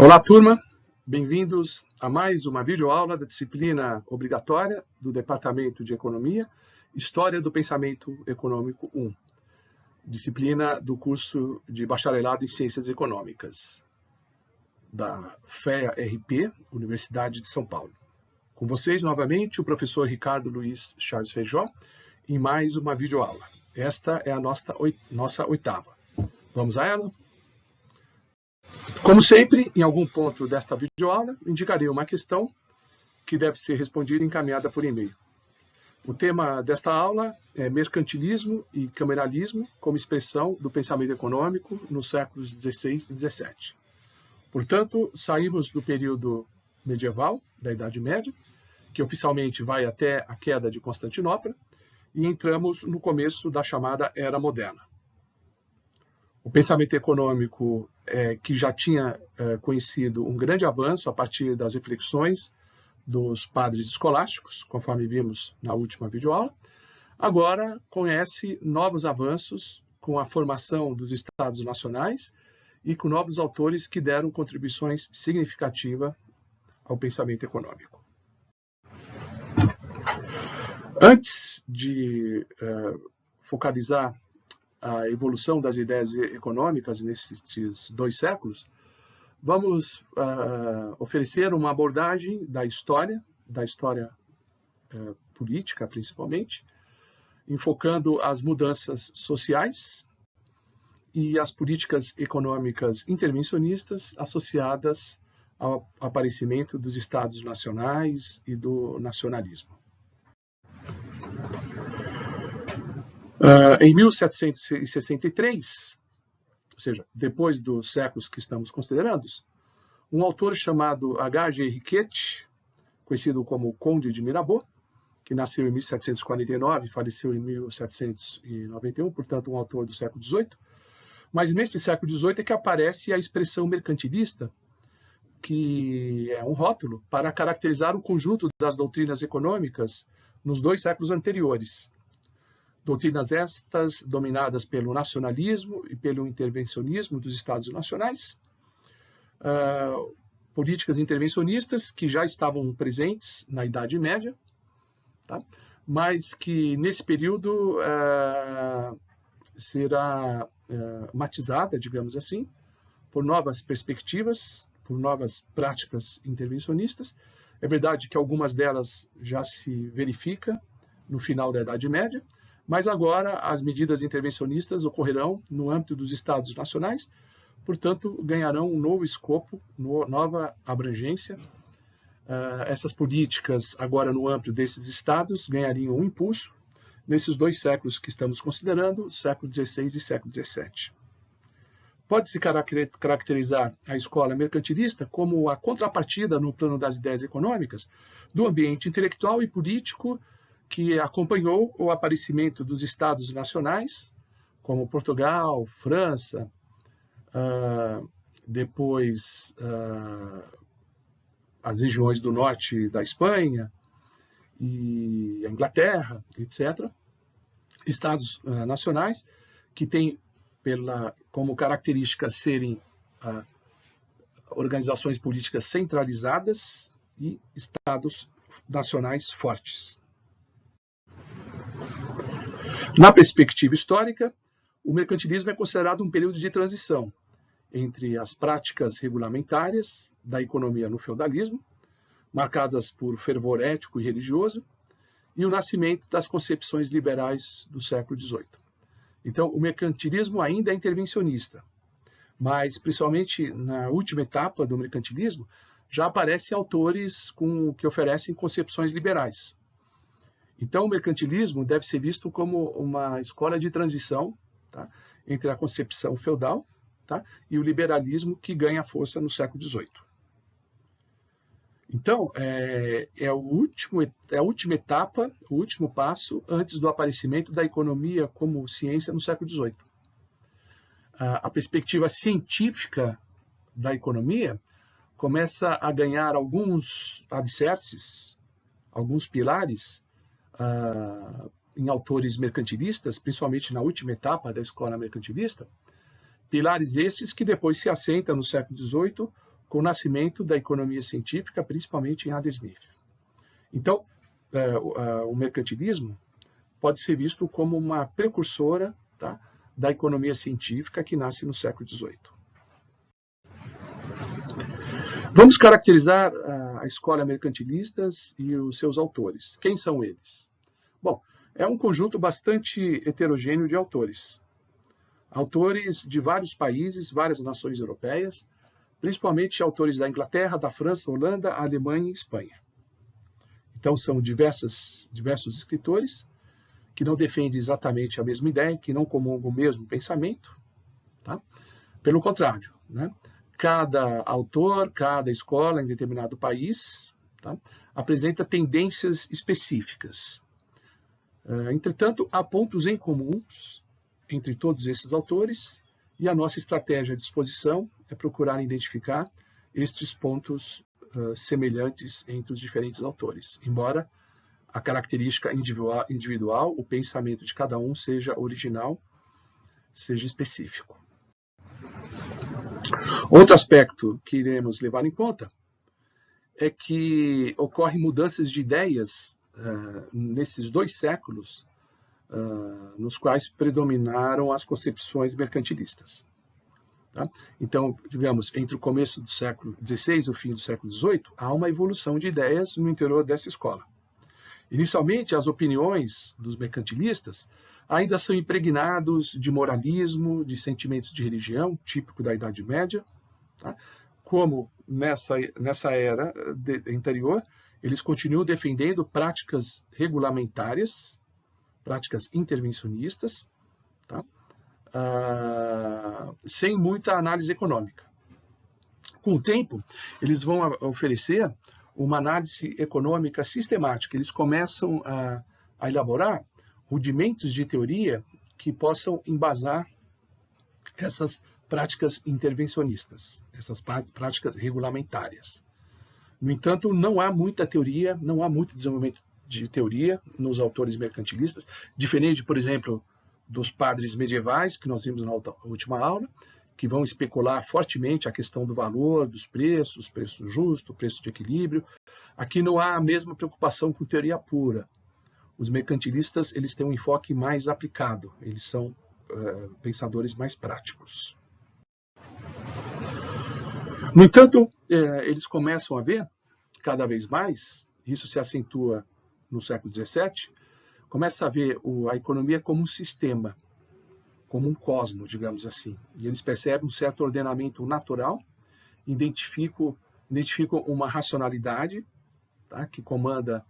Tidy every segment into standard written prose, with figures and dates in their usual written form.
Olá, turma! Bem-vindos a mais uma videoaula da disciplina obrigatória do Departamento de Economia, História do Pensamento Econômico 1, disciplina do curso de Bacharelado em Ciências Econômicas, da FEA-RP, Universidade de São Paulo. Com vocês, novamente, o professor Ricardo Luiz Chaves Feijó, em mais uma videoaula. Esta é a nossa oitava. Vamos a ela? Como sempre, em algum ponto desta videoaula, indicarei uma questão que deve ser respondida e encaminhada por e-mail. O tema desta aula é mercantilismo e cameralismo como expressão do pensamento econômico nos séculos XVI e XVII. Portanto, saímos do período medieval, da Idade Média, que oficialmente vai até a queda de Constantinopla, e entramos no começo da chamada Era Moderna. O pensamento econômico que já tinha conhecido um grande avanço a partir das reflexões dos padres escolásticos, conforme vimos na última videoaula, agora conhece novos avanços com a formação dos Estados nacionais e com novos autores que deram contribuições significativas ao pensamento econômico. Antes de focalizar a evolução das ideias econômicas nesses dois séculos, vamos oferecer uma abordagem da história política, principalmente, enfocando as mudanças sociais e as políticas econômicas intervencionistas associadas ao aparecimento dos Estados nacionais e do nacionalismo. Em 1763, ou seja, depois dos séculos que estamos considerando, um autor chamado H.G. Riquet, conhecido como Conde de Mirabeau, que nasceu em 1749 e faleceu em 1791, portanto um autor do século XVIII, mas nesse século XVIII é que aparece a expressão mercantilista, que é um rótulo para caracterizar o conjunto das doutrinas econômicas nos dois séculos anteriores. Doutrinas estas dominadas pelo nacionalismo e pelo intervencionismo dos Estados nacionais, políticas intervencionistas que já estavam presentes na Idade Média, tá? Mas que nesse período será matizada, digamos assim, por novas perspectivas, por novas práticas intervencionistas. É verdade que algumas delas já se verificam no final da Idade Média, mas agora as medidas intervencionistas ocorrerão no âmbito dos Estados nacionais, portanto, ganharão um novo escopo, nova abrangência. Essas políticas, agora no âmbito desses Estados, ganhariam um impulso nesses dois séculos que estamos considerando, século XVI e século XVII. Pode-se caracterizar a escola mercantilista como a contrapartida no plano das ideias econômicas do ambiente intelectual e político que acompanhou o aparecimento dos Estados nacionais, como Portugal, França, depois as regiões do norte da Espanha e a Inglaterra, etc. Estados nacionais que têm como característica serem organizações políticas centralizadas e Estados nacionais fortes. Na perspectiva histórica, o mercantilismo é considerado um período de transição entre as práticas regulamentárias da economia no feudalismo, marcadas por fervor ético e religioso, e o nascimento das concepções liberais do século XVIII. Então, o mercantilismo ainda é intervencionista, mas, principalmente na última etapa do mercantilismo, já aparecem autores que oferecem concepções liberais. Então, o mercantilismo deve ser visto como uma escola de transição, tá, entre a concepção feudal, tá, e o liberalismo que ganha força no século XVIII. Então, é a última etapa, o último passo antes do aparecimento da economia como ciência no século XVIII. A perspectiva científica da economia começa a ganhar alguns alicerces, alguns pilares, em autores mercantilistas, principalmente na última etapa da escola mercantilista, pilares esses que depois se assentam no século XVIII com o nascimento da economia científica, principalmente em Adam Smith. Então, o mercantilismo pode ser visto como uma precursora, tá, da economia científica que nasce no século XVIII. Vamos caracterizar a escola mercantilistas e os seus autores. Quem são eles? Bom, é um conjunto bastante heterogêneo de autores. Autores de vários países, várias nações europeias, principalmente autores da Inglaterra, da França, Holanda, Alemanha e Espanha. Então, são diversos escritores que não defendem exatamente a mesma ideia, que não comungam o mesmo pensamento. Tá? Pelo contrário, né? Cada autor, cada escola em determinado país, tá, apresenta tendências específicas. Entretanto, há pontos em comuns entre todos esses autores e a nossa estratégia de exposição é procurar identificar estes pontos semelhantes entre os diferentes autores, embora a característica individual, o pensamento de cada um seja original, seja específico. Outro aspecto que iremos levar em conta é que ocorrem mudanças de ideias nesses 2 séculos nos quais predominaram as concepções mercantilistas. Tá? Então, digamos, entre o começo do século XVI e o fim do século XVIII, há uma evolução de ideias no interior dessa escola. Inicialmente, as opiniões dos mercantilistas ainda são impregnados de moralismo, de sentimentos de religião, típico da Idade Média. Tá? Como nessa era anterior, eles continuam defendendo práticas regulamentárias, práticas intervencionistas, tá? Sem muita análise econômica. Com o tempo, eles vão oferecer uma análise econômica sistemática. Eles começam a elaborar rudimentos de teoria que possam embasar essas práticas intervencionistas, essas práticas regulamentárias. No entanto, não há muita teoria, não há muito desenvolvimento de teoria nos autores mercantilistas, diferente, por exemplo, dos padres medievais, que nós vimos na última aula, que vão especular fortemente a questão do valor, dos preços, preço justo, preço de equilíbrio. Aqui não há a mesma preocupação com teoria pura. Os mercantilistas eles têm um enfoque mais aplicado, eles são pensadores mais práticos. No entanto, eles começam a ver, cada vez mais, isso se acentua no século XVII, começa a ver a economia como um sistema, como um cosmo, digamos assim. E eles percebem um certo ordenamento natural, identificam uma racionalidade, tá, que comanda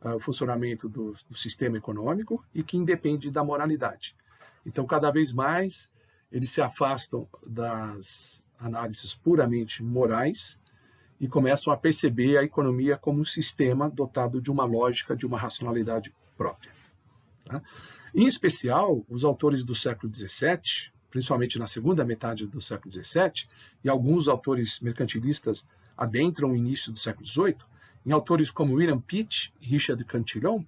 o funcionamento do sistema econômico e que independe da moralidade. Então, cada vez mais, eles se afastam das análises puramente morais e começam a perceber a economia como um sistema dotado de uma lógica, de uma racionalidade própria. Tá? Em especial, os autores do século XVII, principalmente na segunda metade do século XVII, e alguns autores mercantilistas adentram o início do século XVIII, em autores como William Pitt e Richard Cantillon,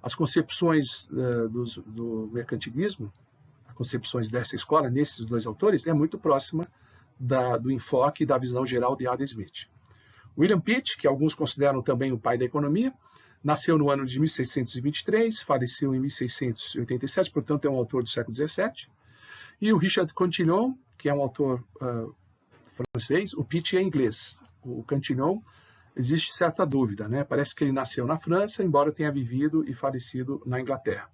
as concepções do mercantilismo, as concepções dessa escola, nesses 2 autores, é muito próxima do enfoque e da visão geral de Adam Smith. William Pitt, que alguns consideram também o pai da economia, nasceu no ano de 1623, faleceu em 1687, portanto é um autor do século XVII. E o Richard Cantillon, que é um autor francês, o Pitt é inglês. O Cantillon, existe certa dúvida, né? Parece que ele nasceu na França, embora tenha vivido e falecido na Inglaterra.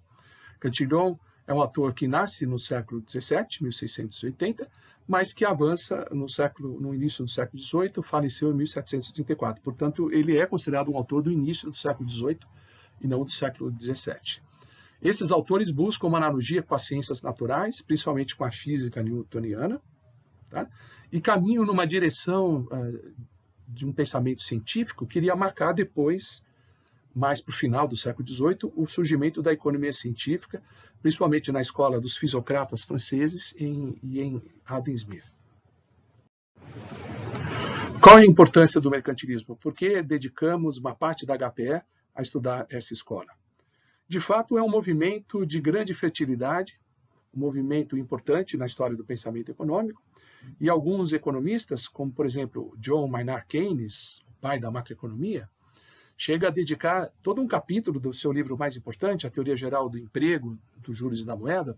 Cantillon é um autor que nasce no século XVII, 1680, mas que avança no início do século XVIII, faleceu em 1734. Portanto, ele é considerado um autor do início do século XVIII e não do século XVII. Esses autores buscam uma analogia com as ciências naturais, principalmente com a física newtoniana, tá? E caminham numa direção de um pensamento científico que iria marcar depois, mais para o final do século XVIII, o surgimento da economia científica, principalmente na escola dos fisocratas franceses e em Adam Smith. Qual é a importância do mercantilismo? Por que dedicamos uma parte da HPE a estudar essa escola? De fato, é um movimento de grande fertilidade, um movimento importante na história do pensamento econômico, E alguns economistas, como por exemplo John Maynard Keynes, o pai da macroeconomia, chega a dedicar todo um capítulo do seu livro mais importante, A Teoria Geral do Emprego, dos Juros e da Moeda,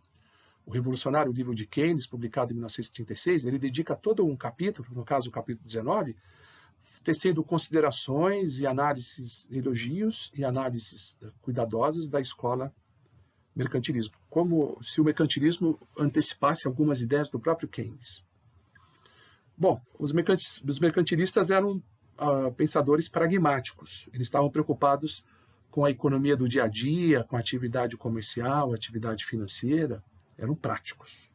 o revolucionário livro de Keynes, publicado em 1936, ele dedica todo um capítulo, no caso o capítulo 19, tecendo considerações e análises, elogios e análises cuidadosas da escola mercantilismo, como se o mercantilismo antecipasse algumas ideias do próprio Keynes. Bom, os mercantilistas eram pensadores pragmáticos, eles estavam preocupados com a economia do dia a dia, com a atividade comercial, a atividade financeira, eram práticos.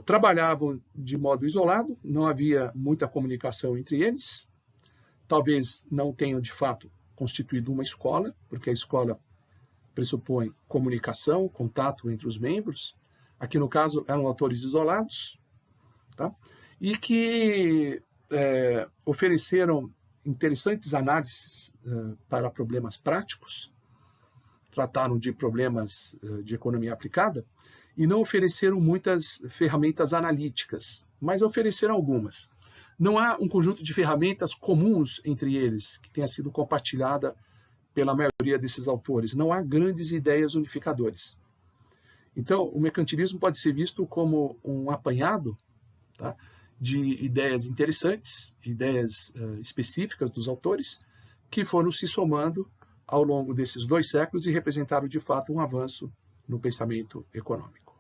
Trabalhavam de modo isolado, não havia muita comunicação entre eles, talvez não tenham de fato constituído uma escola, porque a escola pressupõe comunicação, contato entre os membros. Aqui no caso eram autores isolados, tá? E que ofereceram interessantes análises para problemas práticos, trataram de problemas de economia aplicada, e não ofereceram muitas ferramentas analíticas, mas ofereceram algumas. Não há um conjunto de ferramentas comuns entre eles, que tenha sido compartilhada pela maioria desses autores. Não há grandes ideias unificadoras. Então, o mercantilismo pode ser visto como um apanhado, tá, de ideias interessantes, ideias específicas dos autores, que foram se somando ao longo desses 2 séculos e representaram, de fato, um avanço no pensamento econômico.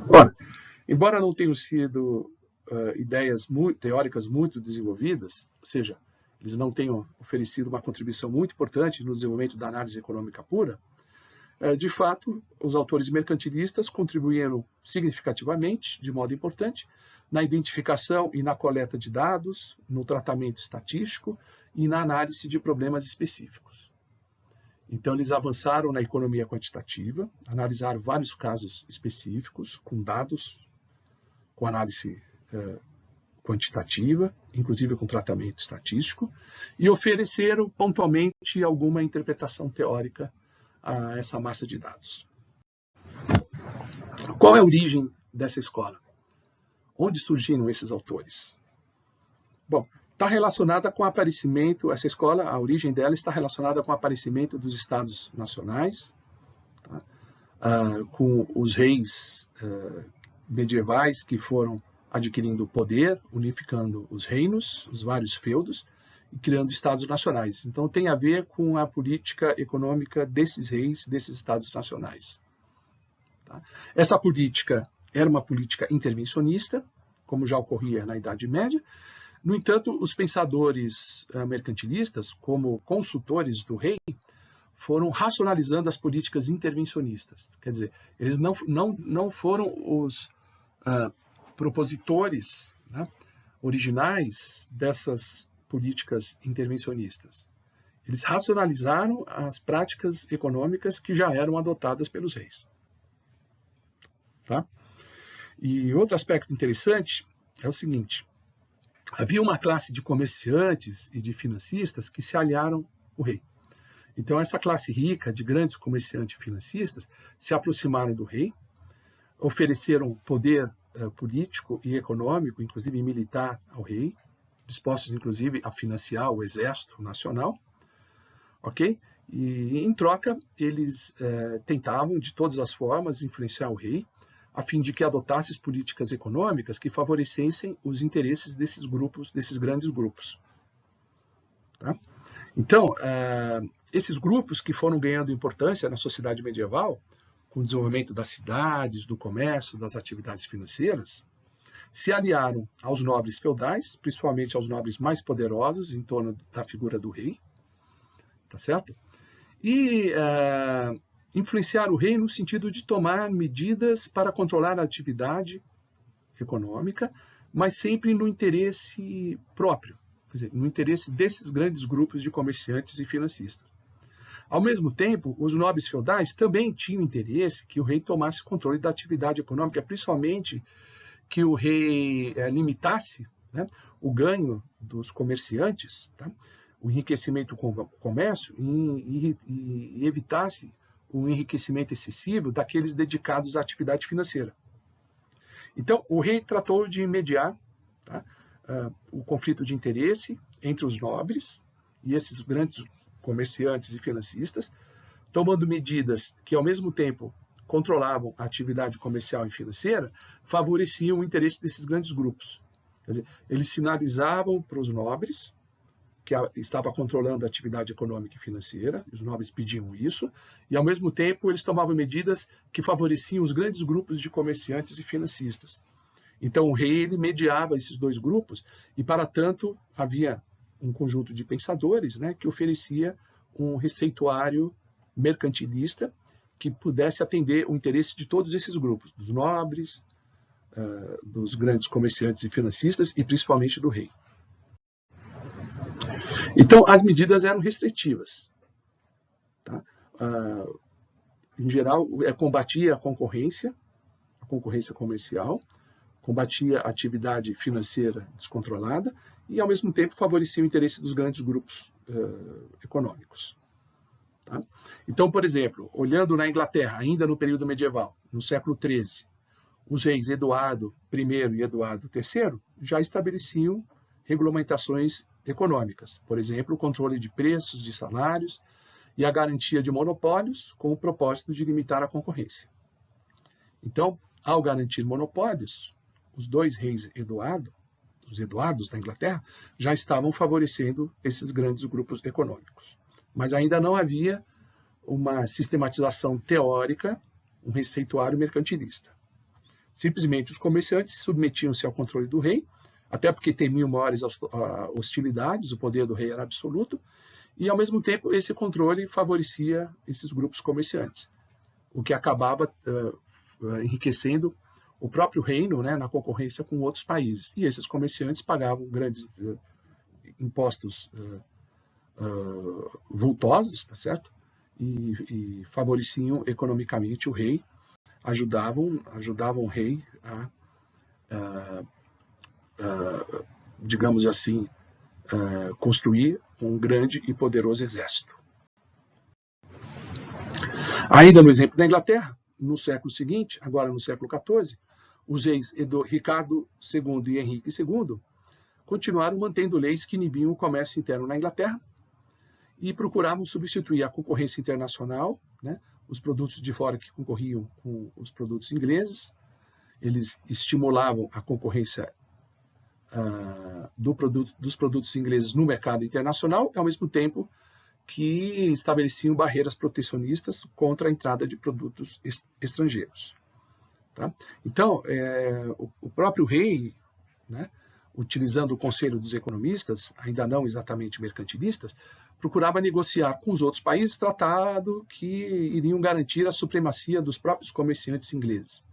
Ora, embora não tenham sido ideias teóricas muito desenvolvidas, ou seja, eles não tenham oferecido uma contribuição muito importante no desenvolvimento da análise econômica pura, de fato, os autores mercantilistas contribuíram significativamente, de modo importante, na identificação e na coleta de dados, no tratamento estatístico e na análise de problemas específicos. Então, eles avançaram na economia quantitativa, analisaram vários casos específicos, com dados, com análise quantitativa, inclusive com tratamento estatístico, e ofereceram pontualmente alguma interpretação teórica a essa massa de dados. Qual é a origem dessa escola? Onde surgiram esses autores? Bom, está relacionada com o aparecimento, essa escola, a origem dela está relacionada com o aparecimento dos estados nacionais, tá? Com os reis medievais que foram adquirindo poder, unificando os reinos, os vários feudos, e criando estados nacionais. Então tem a ver com a política econômica desses reis, desses estados nacionais. Tá? Essa política era uma política intervencionista, como já ocorria na Idade Média. No entanto, os pensadores mercantilistas, como consultores do rei, foram racionalizando as políticas intervencionistas. Quer dizer, eles não foram os propositores, né, originais dessas políticas intervencionistas. Eles racionalizaram as práticas econômicas que já eram adotadas pelos reis. Tá? E outro aspecto interessante é o seguinte: havia uma classe de comerciantes e de financistas que se aliaram ao rei. Então, essa classe rica de grandes comerciantes e financistas se aproximaram do rei, ofereceram poder político e econômico, inclusive militar, ao rei, dispostos, inclusive, a financiar o exército nacional, ok? E, em troca, eles tentavam, de todas as formas, influenciar o rei, a fim de que adotasse políticas econômicas que favorecessem os interesses desses grupos, desses grandes grupos. Tá? Então, esses grupos que foram ganhando importância na sociedade medieval, com o desenvolvimento das cidades, do comércio, das atividades financeiras, se aliaram aos nobres feudais, principalmente aos nobres mais poderosos, em torno da figura do rei, tá certo? E influenciar o rei no sentido de tomar medidas para controlar a atividade econômica, mas sempre no interesse próprio, quer dizer, no interesse desses grandes grupos de comerciantes e financistas. Ao mesmo tempo, os nobres feudais também tinham interesse que o rei tomasse controle da atividade econômica, principalmente que o rei limitasse, né, o ganho dos comerciantes, tá, o enriquecimento com o comércio, e evitasse o enriquecimento excessivo daqueles dedicados à atividade financeira. Então, o rei tratou de mediar, tá, o conflito de interesse entre os nobres e esses grandes comerciantes e financistas, tomando medidas que, ao mesmo tempo, controlavam a atividade comercial e financeira, favoreciam o interesse desses grandes grupos. Quer dizer, eles sinalizavam para os nobres que estava controlando a atividade econômica e financeira, os nobres pediam isso, e ao mesmo tempo eles tomavam medidas que favoreciam os grandes grupos de comerciantes e financistas. Então o rei ele mediava esses dois grupos e, para tanto, havia um conjunto de pensadores, né, que oferecia um receituário mercantilista que pudesse atender o interesse de todos esses grupos, dos nobres, dos grandes comerciantes e financistas e principalmente do rei. Então, as medidas eram restritivas. Tá? Em geral, combatia a concorrência comercial, combatia a atividade financeira descontrolada e, ao mesmo tempo, favorecia o interesse dos grandes grupos econômicos. Tá? Então, por exemplo, olhando na Inglaterra, ainda no período medieval, no século XIII, os reis Eduardo I e Eduardo III já estabeleciam regulamentações econômicas, por exemplo, o controle de preços, de salários e a garantia de monopólios com o propósito de limitar a concorrência. Então, ao garantir monopólios, os dois reis os Eduardos da Inglaterra, já estavam favorecendo esses grandes grupos econômicos. Mas ainda não havia uma sistematização teórica, um receituário mercantilista. Simplesmente os comerciantes submetiam-se ao controle do rei, até porque temiam maiores hostilidades, o poder do rei era absoluto, e ao mesmo tempo esse controle favorecia esses grupos comerciantes, o que acabava enriquecendo o próprio reino, né, na concorrência com outros países. E esses comerciantes pagavam grandes impostos vultosos, tá certo? E favoreciam economicamente o rei, ajudavam o rei digamos assim, construir um grande e poderoso exército. Ainda no exemplo da Inglaterra, no século seguinte, agora no século XIV, os reis Ricardo II e Henrique II continuaram mantendo leis que inibiam o comércio interno na Inglaterra e procuravam substituir a concorrência internacional, né, os produtos de fora que concorriam com os produtos ingleses. Eles estimulavam a concorrência dos produtos ingleses no mercado internacional, ao mesmo tempo que estabeleciam barreiras protecionistas contra a entrada de produtos estrangeiros. Tá? Então, o próprio rei, né, utilizando o conselho dos economistas, ainda não exatamente mercantilistas, procurava negociar com os outros países tratado que iriam garantir a supremacia dos próprios comerciantes ingleses.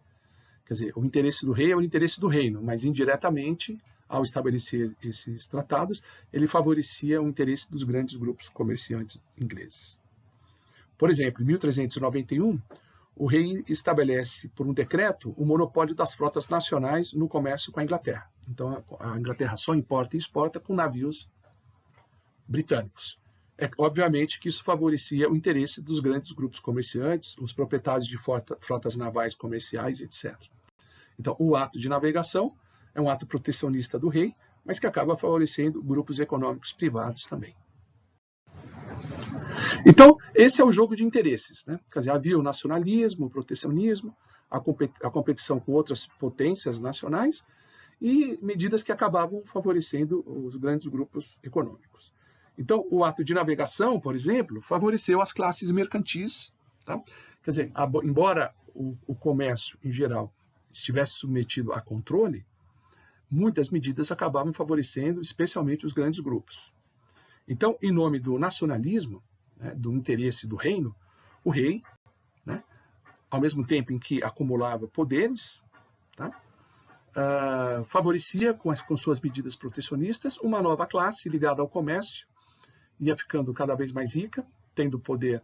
Quer dizer, o interesse do rei é o interesse do reino, mas indiretamente, ao estabelecer esses tratados, ele favorecia o interesse dos grandes grupos comerciantes ingleses. Por exemplo, em 1391, o rei estabelece, por um decreto, o monopólio das frotas nacionais no comércio com a Inglaterra. Então, a Inglaterra só importa e exporta com navios britânicos. Obviamente que isso favorecia o interesse dos grandes grupos comerciantes, os proprietários de frotas navais comerciais, etc. Então, o ato de navegação é um ato protecionista do rei, mas que acaba favorecendo grupos econômicos privados também. Então, esse é o jogo de interesses, né? Quer dizer, havia o nacionalismo, o protecionismo, a competição com outras potências nacionais e medidas que acabavam favorecendo os grandes grupos econômicos. Então, o ato de navegação, por exemplo, favoreceu as classes mercantis. Tá? Quer dizer, embora o comércio, em geral, estivesse submetido a controle, muitas medidas acabavam favorecendo especialmente os grandes grupos. Então, em nome do nacionalismo, né, do interesse do reino, o rei, né, ao mesmo tempo em que acumulava poderes, tá, favorecia com suas medidas protecionistas uma nova classe ligada ao comércio, ia ficando cada vez mais rica, tendo poder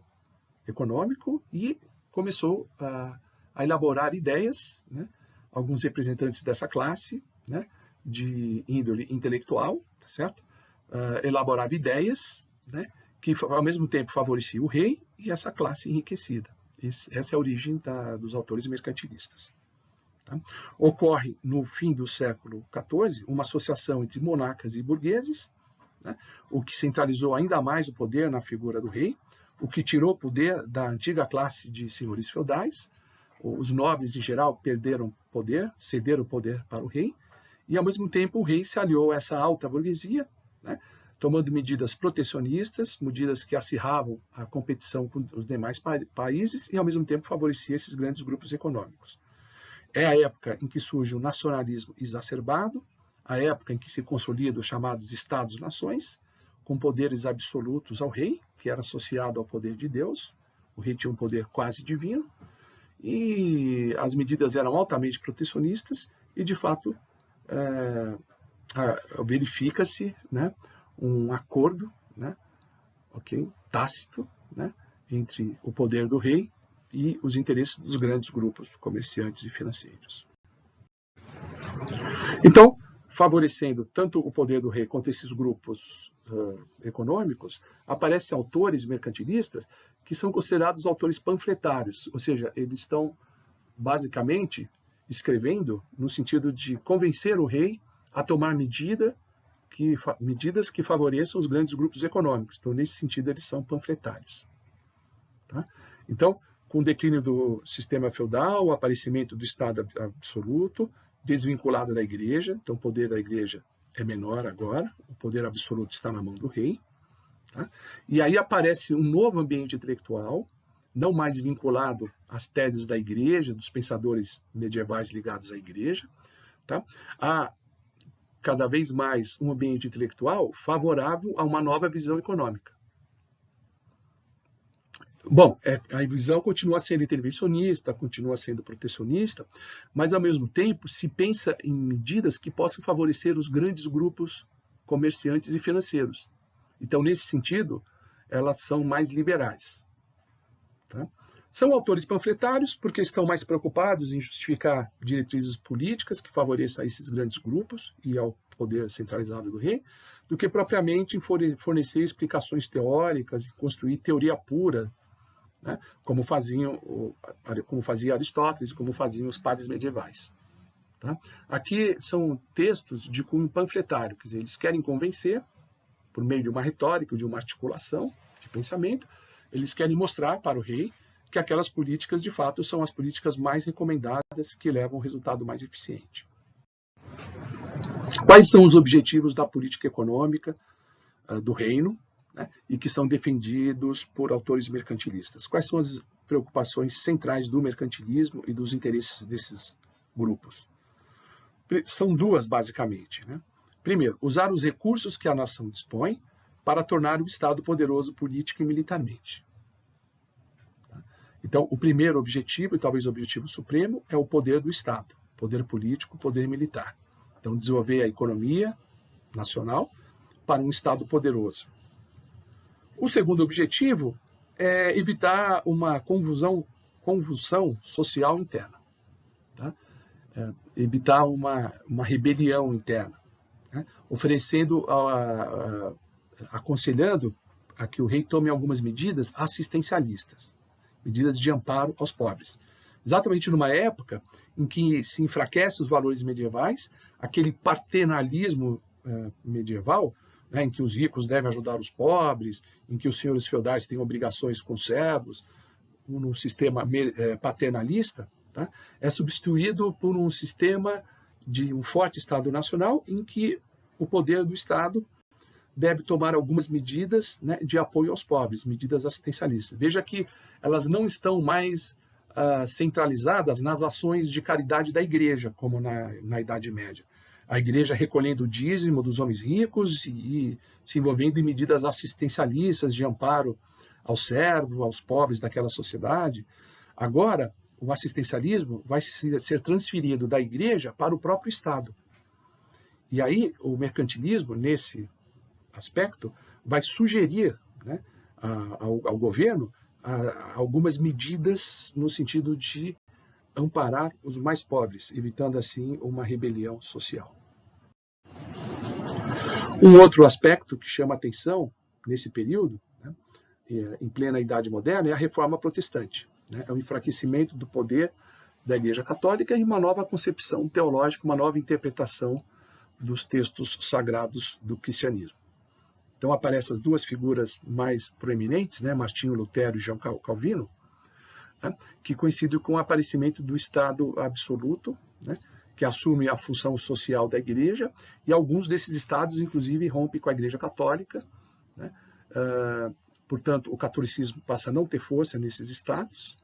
econômico e começou a elaborar ideias, né, alguns representantes dessa classe, né, de índole intelectual, tá certo? Elaborava ideias, né, que ao mesmo tempo favorecia o rei e essa classe enriquecida. Essa é a origem dos autores mercantilistas. Tá? Ocorre no fim do século XIV uma associação entre monarcas e burgueses, né? O que centralizou ainda mais o poder na figura do rei, o que tirou o poder da antiga classe de senhores feudais. Os nobres, em geral, perderam poder, cederam o poder para o rei, e, ao mesmo tempo, o rei se aliou a essa alta burguesia, né? Tomando medidas protecionistas, medidas que acirravam a competição com os demais países e, ao mesmo tempo, favorecia esses grandes grupos econômicos. É a época em que surge o nacionalismo exacerbado, a época em que se consolidam os chamados Estados-nações, com poderes absolutos ao rei, que era associado ao poder de Deus. O rei tinha um poder quase divino, e as medidas eram altamente protecionistas, e, de fato, verifica-se, né, um acordo, né, tácito, né, entre o poder do rei e os interesses dos grandes grupos comerciantes e financeiros. Então, favorecendo tanto o poder do rei quanto esses grupos econômicos, aparecem autores mercantilistas que são considerados autores panfletários, ou seja, eles estão basicamente escrevendo no sentido de convencer o rei a tomar medidas que favoreçam os grandes grupos econômicos. Então, nesse sentido, eles são panfletários. Tá? Então, com o declínio do sistema feudal, o aparecimento do Estado absoluto, desvinculado da igreja, então o poder da igreja é menor agora, o poder absoluto está na mão do rei. Tá? E aí aparece um novo ambiente intelectual, não mais vinculado às teses da igreja, dos pensadores medievais ligados à igreja. Tá? Há cada vez mais um ambiente intelectual favorável a uma nova visão econômica. Bom, a visão continua sendo intervencionista, continua sendo protecionista, mas, ao mesmo tempo, se pensa em medidas que possam favorecer os grandes grupos comerciantes e financeiros. Então, nesse sentido, elas são mais liberais. Tá? São autores panfletários porque estão mais preocupados em justificar diretrizes políticas que favoreçam a esses grandes grupos e ao poder centralizado do rei, do que propriamente em fornecer explicações teóricas e construir teoria pura, né? como fazia Aristóteles, como faziam os padres medievais. Tá? Aqui são textos de cunho panfletário, quer dizer, eles querem convencer, por meio de uma retórica, de uma articulação de pensamento, eles querem mostrar para o rei que aquelas políticas, de fato, são as políticas mais recomendadas que levam ao resultado mais eficiente. Quais são os objetivos da política econômica do reino, né, e que são defendidos por autores mercantilistas? Quais são as preocupações centrais do mercantilismo e dos interesses desses grupos? São duas, basicamente. Né? Primeiro, usar os recursos que a nação dispõe para tornar o Estado poderoso política e militarmente. Então, o primeiro objetivo, e talvez o objetivo supremo, é o poder do Estado, poder político, poder militar. Então, desenvolver a economia nacional para um Estado poderoso. O segundo objetivo é evitar uma convulsão social interna. Tá? Evitar uma rebelião interna. Né? Oferecendo, aconselhando a que o rei tome algumas medidas assistencialistas, medidas de amparo aos pobres. Exatamente numa época em que se enfraquecem os valores medievais, aquele paternalismo medieval, né, em que os ricos devem ajudar os pobres, em que os senhores feudais têm obrigações com os servos, no sistema paternalista, tá, é substituído por um sistema de um forte Estado nacional em que o poder do Estado deve tomar algumas medidas, né, de apoio aos pobres, medidas assistencialistas. Veja que elas não estão mais centralizadas nas ações de caridade da igreja, como na Idade Média. A igreja recolhendo o dízimo dos homens ricos e se envolvendo em medidas assistencialistas de amparo aos servos, aos pobres daquela sociedade. Agora, o assistencialismo vai ser transferido da igreja para o próprio Estado. E aí, o mercantilismo, nesse aspecto, vai sugerir, né, ao governo algumas medidas no sentido de amparar os mais pobres, evitando assim uma rebelião social. Um outro aspecto que chama atenção nesse período, né, em plena Idade Moderna, é a Reforma Protestante. né? É o enfraquecimento do poder da Igreja Católica e uma nova concepção teológica, uma nova interpretação dos textos sagrados do cristianismo. Então aparecem as duas figuras mais proeminentes, né? Martinho Lutero e João Calvino, né? Que coincidem com o aparecimento do Estado absoluto, né? Que assume a função social da Igreja, e alguns desses estados, inclusive, rompem com a Igreja Católica, né? Portanto, o catolicismo passa a não ter força nesses estados,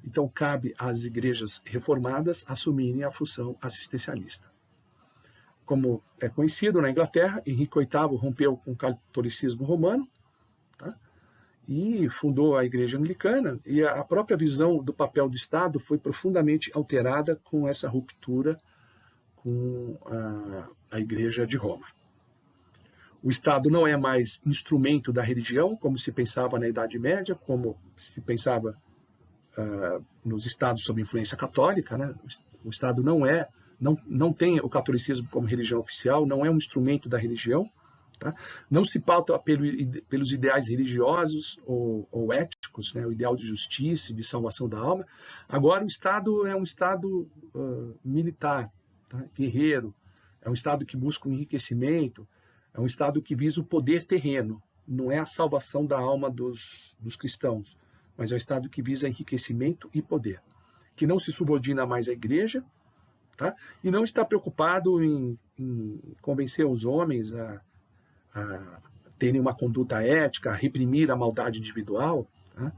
então cabe às igrejas reformadas assumirem a função assistencialista. Como é conhecido, na Inglaterra, Henrique VIII rompeu com o catolicismo romano, tá? E fundou a Igreja Anglicana, e a própria visão do papel do Estado foi profundamente alterada com essa ruptura com a Igreja de Roma. O Estado não é mais instrumento da religião, como se pensava na Idade Média, como se pensava nos estados sob influência católica, né? O Estado não tem o catolicismo como religião oficial, não é um instrumento da religião, tá? Não se pauta pelos ideais religiosos ou éticos, né? O ideal de justiça e de salvação da alma. Agora o Estado é um Estado militar, tá? Guerreiro, é um Estado que busca o enriquecimento, é um Estado que visa o poder terreno, não é a salvação da alma dos cristãos, mas é um Estado que visa enriquecimento e poder, que não se subordina mais à Igreja, tá? E não está preocupado em convencer os homens a terem uma conduta ética, a reprimir a maldade individual, tá?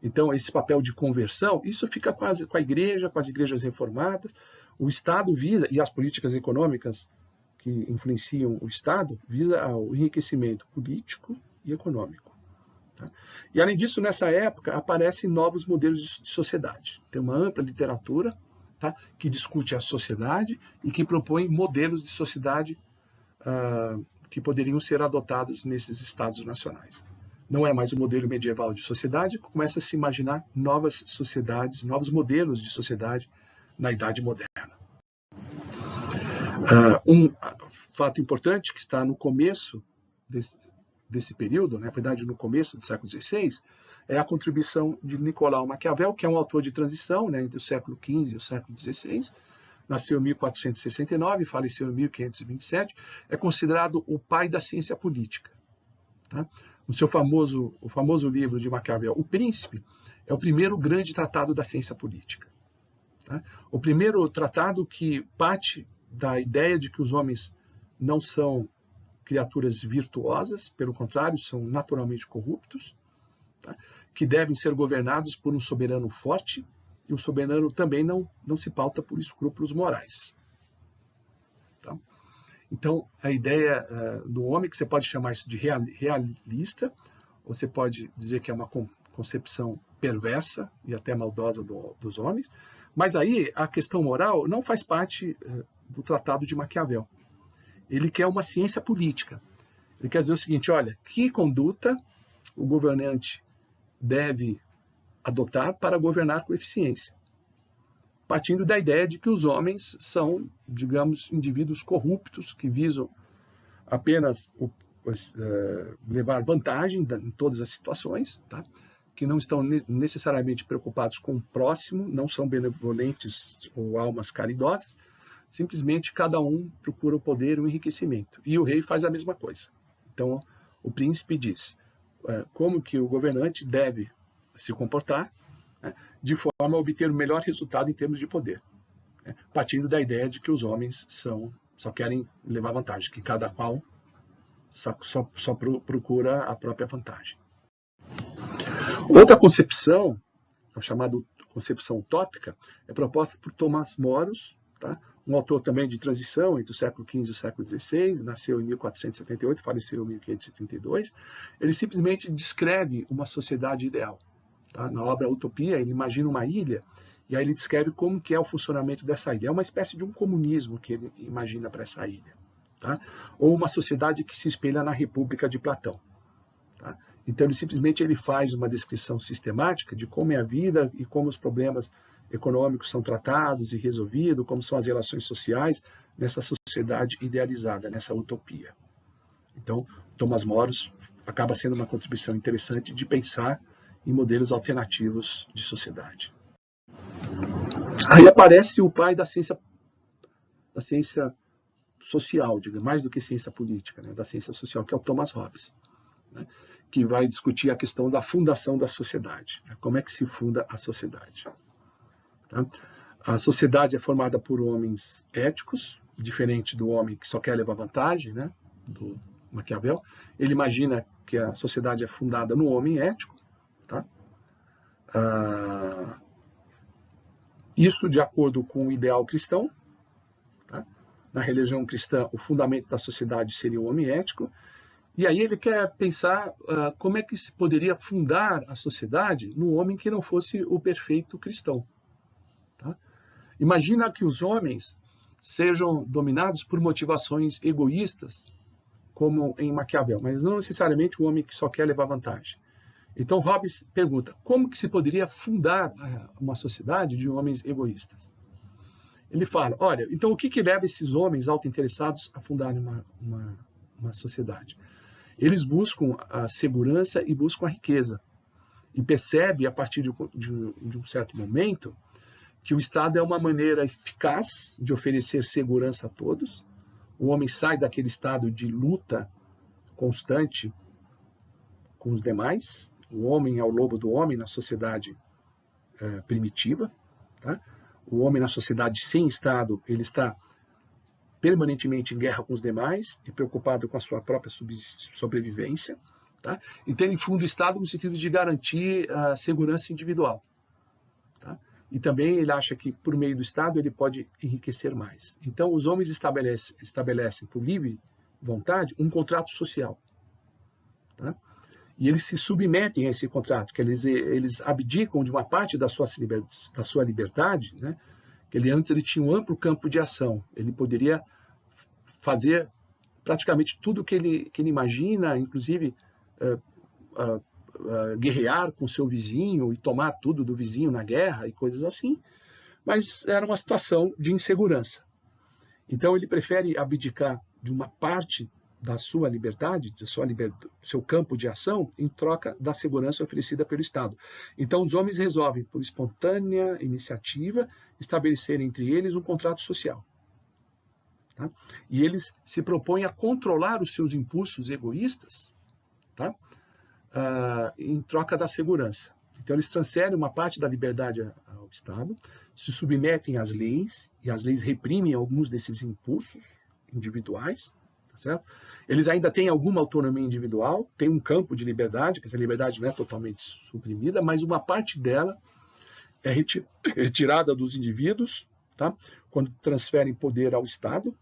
Então, esse papel de conversão, isso fica quase com a Igreja, com as igrejas reformadas. O Estado visa, e as políticas econômicas que influenciam o Estado, visa o enriquecimento político e econômico. Tá? E, além disso, nessa época, aparecem novos modelos de sociedade. Tem uma ampla literatura, tá? Que discute a sociedade e que propõe modelos de sociedade que poderiam ser adotados nesses estados nacionais. Não é mais o modelo medieval de sociedade, começa a se imaginar novas sociedades, novos modelos de sociedade na Idade Moderna. Um fato importante que está no começo desse período, na verdade no começo do século XVI, é a contribuição de Nicolau Maquiavel, que é um autor de transição, né, entre o século XV e o século XVI, nasceu em 1469 e faleceu em 1527, é considerado o pai da ciência política. Tá? O famoso livro de Maquiavel, O Príncipe, é o primeiro grande tratado da ciência política. Tá? O primeiro tratado que parte da ideia de que os homens não são criaturas virtuosas, pelo contrário, são naturalmente corruptos, tá? Que devem ser governados por um soberano forte, e o soberano também não se pauta por escrúpulos morais. Tá? Então, a ideia do homem, que você pode chamar isso de realista, ou você pode dizer que é uma concepção perversa e até maldosa dos homens, mas aí a questão moral não faz parte do Tratado de Maquiavel. Ele quer uma ciência política. Ele quer dizer o seguinte, olha, que conduta o governante deve adotar para governar com eficiência, partindo da ideia de que os homens são, digamos, indivíduos corruptos que visam apenas levar vantagem em todas as situações, tá? Que não estão necessariamente preocupados com o próximo, não são benevolentes ou almas caridosas, simplesmente cada um procura o poder e o enriquecimento. E o rei faz a mesma coisa. Então, o príncipe diz como que o governante deve se comportar, né, de forma a obter o melhor resultado em termos de poder, né, partindo da ideia de que os homens só querem levar vantagem, que cada qual só procura a própria vantagem. Outra concepção, a chamada concepção utópica, é proposta por Tomás Moros, tá? Um autor também de transição entre o século XV e o século XVI, nasceu em 1478, faleceu em 1532. Ele simplesmente descreve uma sociedade ideal. Tá? Na obra Utopia, ele imagina uma ilha, e aí ele descreve como que é o funcionamento dessa ilha. É uma espécie de um comunismo que ele imagina para essa ilha. Tá? Ou uma sociedade que se espelha na República de Platão. Tá? Então, ele faz uma descrição sistemática de como é a vida e como os problemas econômicos são tratados e resolvidos, como são as relações sociais nessa sociedade idealizada, nessa utopia. Então, Tomás Moros acaba sendo uma contribuição interessante de pensar em modelos alternativos de sociedade. Aí aparece o pai da ciência social, digamos, mais do que ciência política, né, da ciência social, que é o Thomas Hobbes, né, que vai discutir a questão da fundação da sociedade, né, como é que se funda a sociedade. Tá? A sociedade é formada por homens éticos, diferente do homem que só quer levar vantagem, né, do Maquiavel. Ele imagina que a sociedade é fundada no homem ético. Tá? Isso de acordo com o ideal cristão. Tá? Na religião cristã, o fundamento da sociedade seria o homem ético. E aí ele quer pensar como é que se poderia fundar a sociedade no homem que não fosse o perfeito cristão. Tá? Imagina que os homens sejam dominados por motivações egoístas, como em Maquiavel, mas não necessariamente o homem que só quer levar vantagem. Então Hobbes pergunta, como que se poderia fundar uma sociedade de homens egoístas? Ele fala, olha, então o que leva esses homens autointeressados a fundarem uma sociedade? Eles buscam a segurança e buscam a riqueza. E percebe, a partir de um certo momento, que o Estado é uma maneira eficaz de oferecer segurança a todos. O homem sai daquele estado de luta constante com os demais. O homem é o lobo do homem na sociedade primitiva. Tá? O homem na sociedade sem Estado, ele está permanentemente em guerra com os demais e preocupado com a sua própria sobrevivência. Tá? Então ele funda o Estado no sentido de garantir a segurança individual. Tá? E também ele acha que, por meio do Estado, ele pode enriquecer mais. Então, os homens estabelecem, por livre vontade, um contrato social. Tá? E eles se submetem a esse contrato, que eles abdicam de uma parte da sua liberdade, né? Que antes ele tinha um amplo campo de ação. Ele poderia fazer praticamente tudo que ele imagina, inclusive guerrear com seu vizinho e tomar tudo do vizinho na guerra e coisas assim, mas era uma situação de insegurança. Então ele prefere abdicar de uma parte da sua liberdade, do seu campo de ação, em troca da segurança oferecida pelo Estado. Então os homens resolvem, por espontânea iniciativa, estabelecer entre eles um contrato social. Tá? E eles se propõem a controlar os seus impulsos egoístas, tá? Em troca da segurança. Então eles transferem uma parte da liberdade ao Estado, se submetem às leis, e as leis reprimem alguns desses impulsos individuais, tá certo? Eles ainda têm alguma autonomia individual, têm um campo de liberdade, que essa liberdade não é totalmente suprimida, mas uma parte dela é retirada dos indivíduos, tá? Quando transferem poder ao Estado.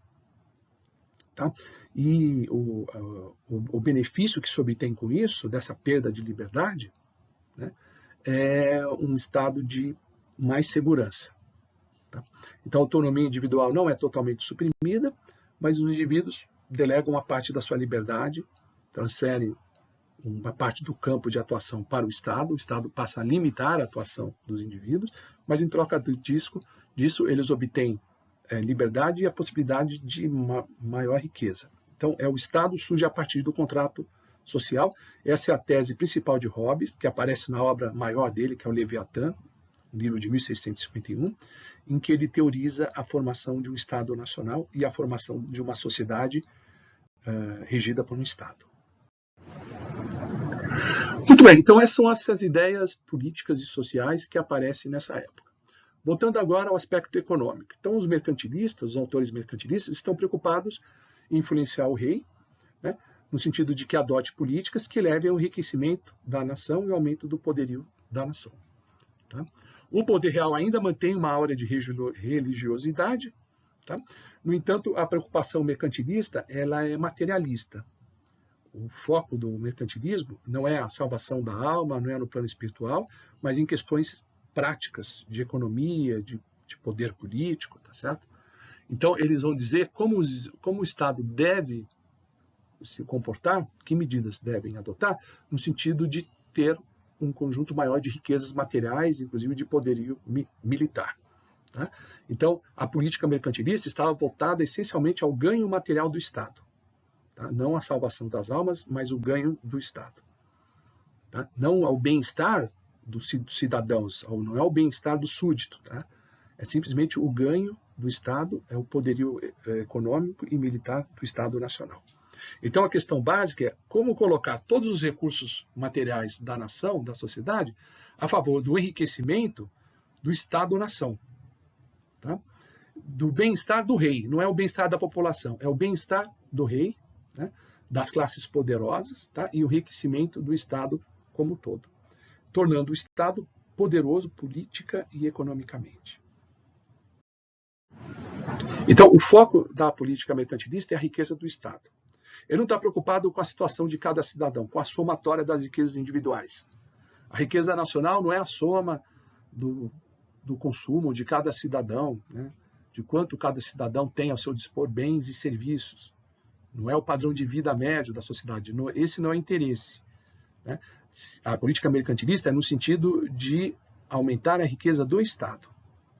Tá? E o benefício que se obtém com isso, dessa perda de liberdade, né, é um estado de mais segurança. Tá? Então, a autonomia individual não é totalmente suprimida, mas os indivíduos delegam uma parte da sua liberdade, transferem uma parte do campo de atuação para o Estado passa a limitar a atuação dos indivíduos, mas em troca disso eles obtêm liberdade e a possibilidade de uma maior riqueza. Então, o Estado surge a partir do contrato social. Essa é a tese principal de Hobbes, que aparece na obra maior dele, que é o Leviatã, um livro de 1651, em que ele teoriza a formação de um Estado nacional e a formação de uma sociedade regida por um Estado. Muito bem, então essas são essas ideias políticas e sociais que aparecem nessa época. Voltando agora ao aspecto econômico. Então, os mercantilistas, os autores mercantilistas, estão preocupados em influenciar o rei, né, no sentido de que adote políticas que levem ao enriquecimento da nação e ao aumento do poderio da nação. Tá? O poder real ainda mantém uma aura de religiosidade. Tá? No entanto, a preocupação mercantilista ela é materialista. O foco do mercantilismo não é a salvação da alma, não é no plano espiritual, mas em questões práticas de economia, de poder político, tá certo? Então, eles vão dizer como o Estado deve se comportar, que medidas devem adotar, no sentido de ter um conjunto maior de riquezas materiais, inclusive de poderio militar. Tá? Então, a política mercantilista estava voltada essencialmente ao ganho material do Estado. Tá? Não a salvação das almas, mas o ganho do Estado. tá? Não ao bem-estar dos cidadãos, não é o bem-estar do súdito, tá? É simplesmente o ganho do Estado, é o poderio econômico e militar do Estado Nacional. Então, a questão básica é como colocar todos os recursos materiais da nação, da sociedade, a favor do enriquecimento do Estado-nação, tá? Do bem-estar do rei. Não é o bem-estar da população, é o bem-estar do rei, né? Das classes poderosas, tá? E o enriquecimento do Estado como um todo, tornando o Estado poderoso política e economicamente. Então, o foco da política mercantilista é a riqueza do Estado. Ele não está preocupado com a situação de cada cidadão, com a somatória das riquezas individuais. A riqueza nacional não é a soma do consumo de cada cidadão, né? De quanto cada cidadão tem ao seu dispor bens e serviços. Não é o padrão de vida médio da sociedade. Esse não é o interesse, né? A política mercantilista é no sentido de aumentar a riqueza do Estado,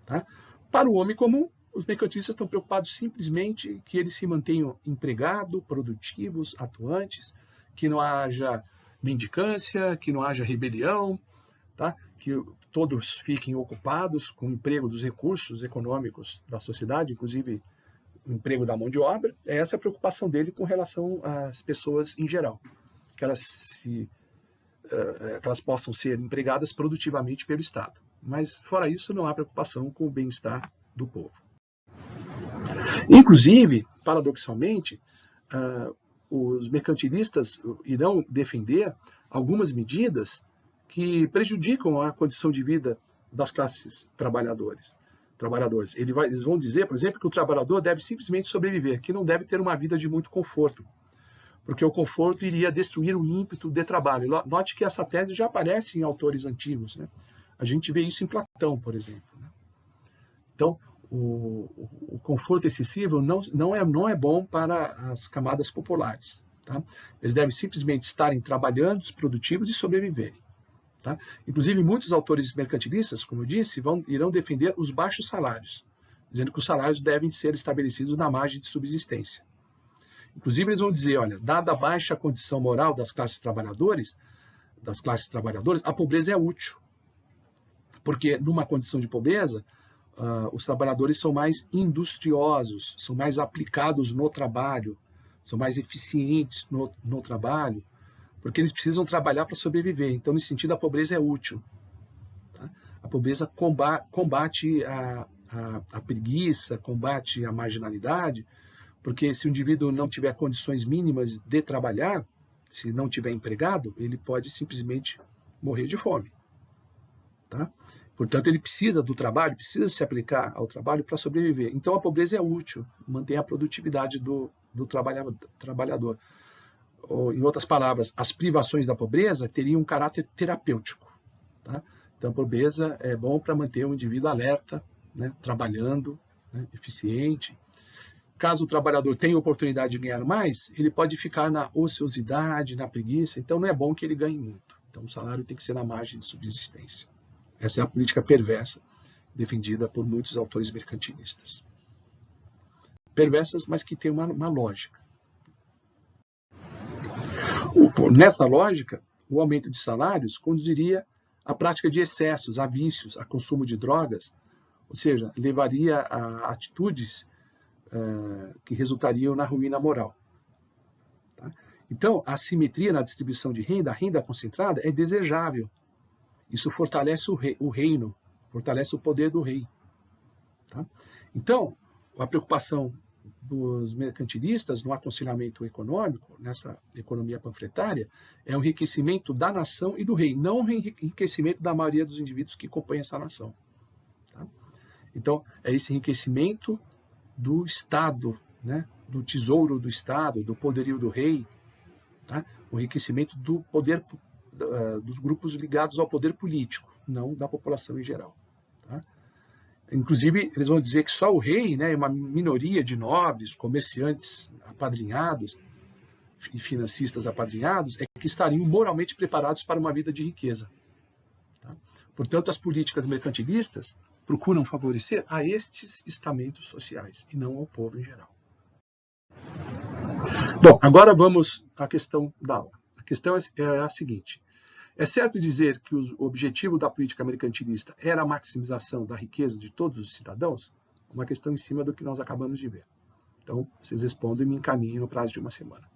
tá? Para o homem comum, os mercantilistas estão preocupados simplesmente que eles se mantenham empregados, produtivos, atuantes, que não haja mendicância, que não haja rebelião, tá? Que todos fiquem ocupados com o emprego dos recursos econômicos da sociedade, inclusive o emprego da mão de obra. Essa é a preocupação dele com relação às pessoas em geral, que elas possam ser empregadas produtivamente pelo Estado. Mas, fora isso, não há preocupação com o bem-estar do povo. Inclusive, paradoxalmente, os mercantilistas irão defender algumas medidas que prejudicam a condição de vida das classes trabalhadores. Eles vão dizer, por exemplo, que o trabalhador deve simplesmente sobreviver, que não deve ter uma vida de muito conforto, porque o conforto iria destruir o ímpeto de trabalho. Note que essa tese já aparece em autores antigos, né? A gente vê isso em Platão, por exemplo, né? Então, o conforto excessivo não é bom para as camadas populares, tá? Eles devem simplesmente estarem trabalhando, produtivos e sobreviverem, tá? Inclusive, muitos autores mercantilistas, como eu disse, irão defender os baixos salários, dizendo que os salários devem ser estabelecidos na margem de subsistência. Inclusive, eles vão dizer, olha, dada a baixa condição moral das classes trabalhadoras, a pobreza é útil, porque numa condição de pobreza, os trabalhadores são mais industriosos, são mais aplicados no trabalho, são mais eficientes no trabalho, porque eles precisam trabalhar para sobreviver. Então, nesse sentido, a pobreza é útil, tá? A pobreza combate a preguiça, combate a marginalidade, porque se o indivíduo não tiver condições mínimas de trabalhar, se não tiver empregado, ele pode simplesmente morrer de fome, tá? Portanto, ele precisa do trabalho, precisa se aplicar ao trabalho para sobreviver. Então, a pobreza é útil, mantém a produtividade do trabalhador. Ou, em outras palavras, as privações da pobreza teriam um caráter terapêutico, tá? Então, a pobreza é bom para manter o indivíduo alerta, né, trabalhando, né, eficiente. Caso o trabalhador tenha oportunidade de ganhar mais, ele pode ficar na ociosidade, na preguiça. Então, não é bom que ele ganhe muito. Então, o salário tem que ser na margem de subsistência. Essa é a política perversa defendida por muitos autores mercantilistas. Perversas, mas que tem uma lógica. Nessa lógica, o aumento de salários conduziria à prática de excessos, a vícios, a consumo de drogas, ou seja, levaria a atitudes que resultariam na ruína moral. Tá? Então, a assimetria na distribuição de renda, a renda concentrada, é desejável. Isso fortalece o reino, fortalece o poder do rei. Tá? Então, a preocupação dos mercantilistas no aconselhamento econômico, nessa economia panfletária, é o enriquecimento da nação e do rei, não o enriquecimento da maioria dos indivíduos que compõem essa nação. Tá? Então, é esse enriquecimento do Estado, né? Do tesouro do Estado, do poderio do rei, tá? O enriquecimento do poder dos grupos ligados ao poder político, não da população em geral. Tá? Inclusive, eles vão dizer que só o rei, né, uma minoria de nobres, comerciantes apadrinhados e financistas apadrinhados, é que estariam moralmente preparados para uma vida de riqueza. Tá? Portanto, as políticas mercantilistas procuram favorecer a estes estamentos sociais e não ao povo em geral. Bom, agora vamos à questão da aula. A questão é a seguinte. É certo dizer que o objetivo da política mercantilista era a maximização da riqueza de todos os cidadãos? Uma questão em cima do que nós acabamos de ver. Então, vocês respondem e me encaminhem no prazo de uma semana.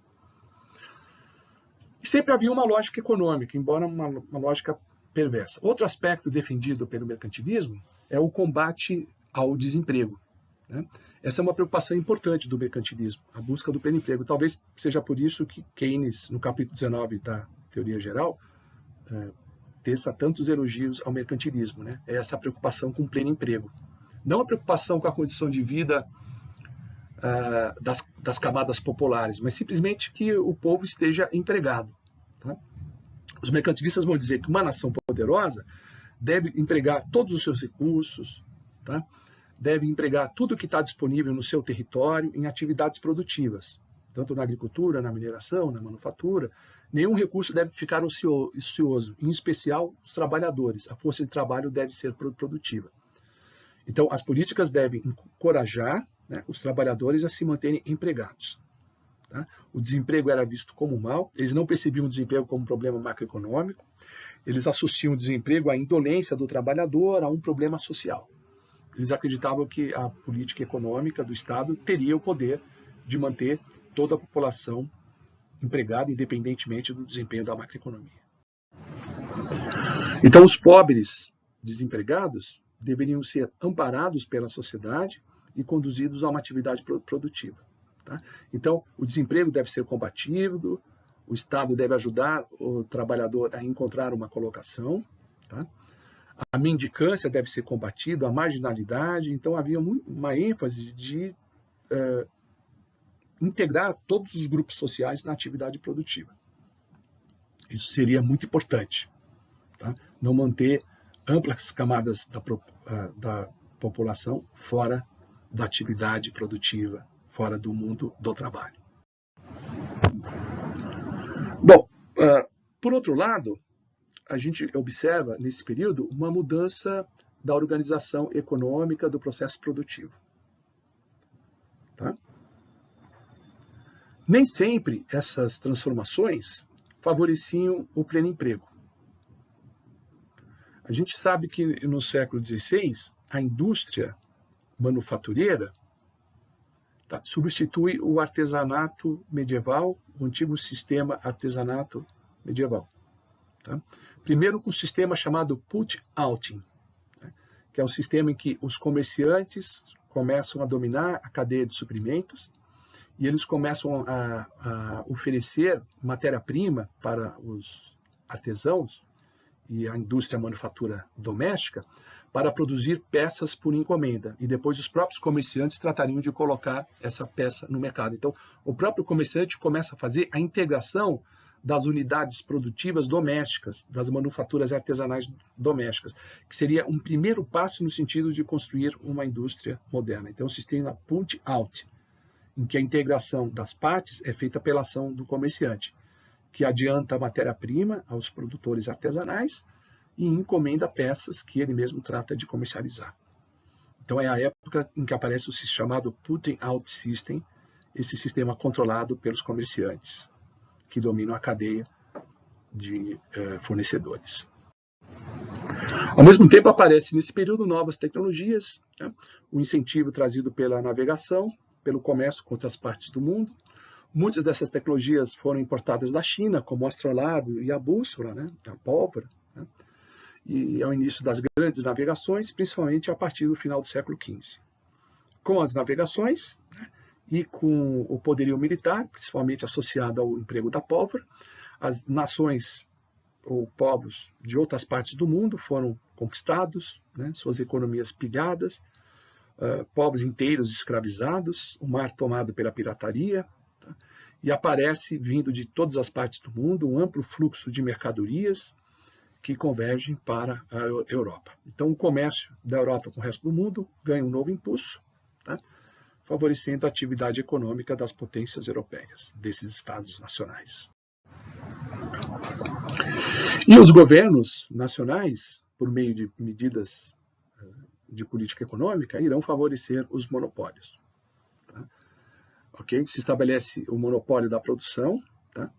E sempre havia uma lógica econômica, embora uma lógica perversa. Outro aspecto defendido pelo mercantilismo é o combate ao desemprego. Né? Essa é uma preocupação importante do mercantilismo, a busca do pleno emprego. Talvez seja por isso que Keynes, no capítulo 19 da Teoria Geral, teça tantos elogios ao mercantilismo. Né? É essa preocupação com o pleno emprego. Não a preocupação com a condição de vida das camadas populares, mas simplesmente que o povo esteja empregado. Tá? Os mercantilistas vão dizer que uma nação poderosa deve empregar todos os seus recursos, tá? Deve empregar tudo que está disponível no seu território em atividades produtivas, tanto na agricultura, na mineração, na manufatura. Nenhum recurso deve ficar ocioso, em especial os trabalhadores. A força de trabalho deve ser produtiva. Então, as políticas devem encorajar, né, os trabalhadores a se manterem empregados. Tá? O desemprego era visto como mal, eles não percebiam o desemprego como um problema macroeconômico, eles associam o desemprego à indolência do trabalhador, a um problema social. Eles acreditavam que a política econômica do Estado teria o poder de manter toda a população empregada, independentemente do desempenho da macroeconomia. Então, os pobres desempregados deveriam ser amparados pela sociedade e conduzidos a uma atividade produtiva. Tá? Então, o desemprego deve ser combatido, o Estado deve ajudar o trabalhador a encontrar uma colocação, tá? A mendicância deve ser combatida, a marginalidade. Então, havia uma ênfase de integrar todos os grupos sociais na atividade produtiva. Isso seria muito importante. Tá? Não manter amplas camadas da população fora da atividade produtiva, fora do mundo do trabalho. Bom, por outro lado, a gente observa nesse período uma mudança da organização econômica do processo produtivo. Tá? Nem sempre essas transformações favoreciam o pleno emprego. A gente sabe que no século XVI, a indústria manufatureira substitui o artesanato medieval, o antigo sistema artesanato medieval. Tá? Primeiro com um sistema chamado put-outing, né? Que é um sistema em que os comerciantes começam a dominar a cadeia de suprimentos e eles começam a oferecer matéria-prima para os artesãos e a indústria manufatura doméstica para produzir peças por encomenda. E depois os próprios comerciantes tratariam de colocar essa peça no mercado. Então, o próprio comerciante começa a fazer a integração das unidades produtivas domésticas, das manufaturas artesanais domésticas, que seria um primeiro passo no sentido de construir uma indústria moderna. Então, o sistema put-out, em que a integração das partes é feita pela ação do comerciante, que adianta a matéria-prima aos produtores artesanais e encomenda peças que ele mesmo trata de comercializar. Então, é a época em que aparece o chamado putting out system, esse sistema controlado pelos comerciantes, que dominam a cadeia de fornecedores. Ao mesmo tempo, aparece nesse período novas tecnologias, né? O incentivo trazido pela navegação, pelo comércio com outras partes do mundo. Muitas dessas tecnologias foram importadas da China, como o astrolábio e a bússola, né? A pólvora, né? E ao início das grandes navegações, principalmente a partir do final do século XV. Com as navegações, né? E com o poderio militar, principalmente associado ao emprego da pólvora, as nações ou povos de outras partes do mundo foram conquistados, né? Suas economias pilhadas, povos inteiros escravizados, o mar tomado pela pirataria, tá? E aparece, vindo de todas as partes do mundo, um amplo fluxo de mercadorias que convergem para a Europa. Então, o comércio da Europa com o resto do mundo ganha um novo impulso, tá? Favorecendo a atividade econômica das potências europeias, desses estados nacionais. E os governos nacionais, por meio de medidas de política econômica, irão favorecer os monopólios. Tá? Okay? Se estabelece o monopólio da produção, tá?